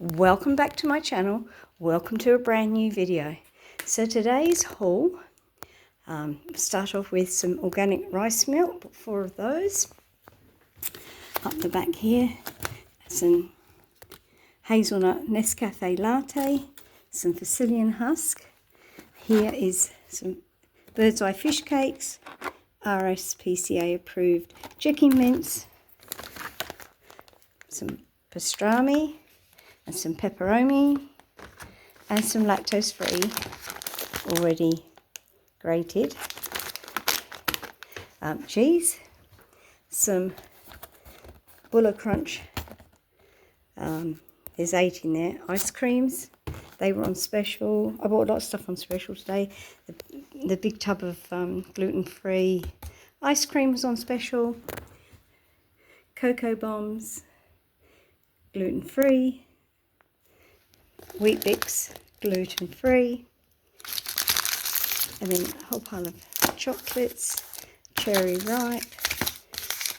Welcome back to my channel. Welcome to a brand new video. So today's haul, start off with some organic rice milk, 4 of those. Up the back here, some hazelnut Nescafe latte, some Sicilian husk. Here is some bird's eye fish cakes, RSPCA approved chicken mince, some pastrami, and some pepperoni, and some lactose free already grated cheese, some Bulla Crunch, there's 8 in there, ice creams, they were on special. I bought a lot of stuff on special today. The big tub of gluten-free ice cream was on special, cocoa bombs, gluten-free, Wheat Bix, gluten-free, and then a whole pile of chocolates, Cherry Ripe,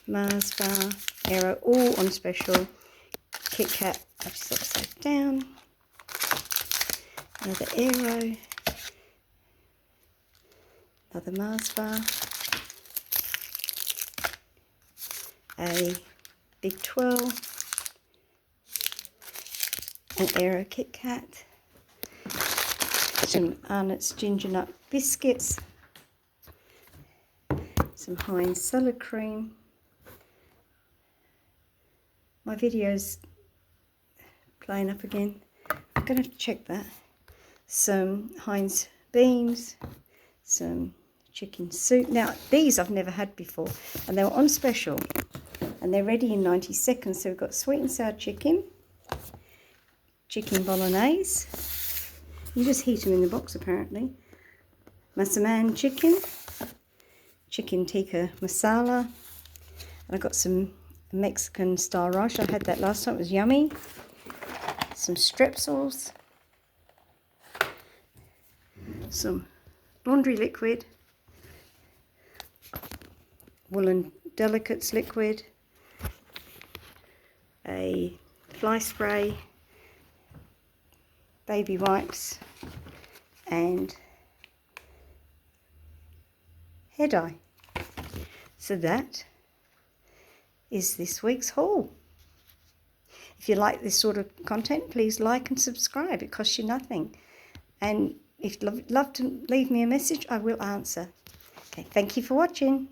Mars Bar, Aero, all on special, Kit Kat, which is upside down, another Aero, another Mars Bar, a Big 12, an Aero Kit Kat, some Arnott's Ginger Nut Biscuits, some Heinz Salad Cream. My video's playing up again. I'm going to have to check that. Some Heinz Beans, some chicken soup. Now, these I've never had before, and they were on special, and they're ready in 90 seconds. So we've got sweet and sour chicken, chicken bolognese, you just heat them in the box apparently, massaman chicken, chicken tikka masala, and I got some Mexican style rice. I had that last time, it was yummy. Some strepsils, some laundry liquid, woolen delicates liquid, a fly spray, baby wipes, and hair dye. So that is this week's haul. If you like this sort of content, please like and subscribe. It costs you nothing. And if you'd love to leave me a message, I will answer. Okay, thank you for watching.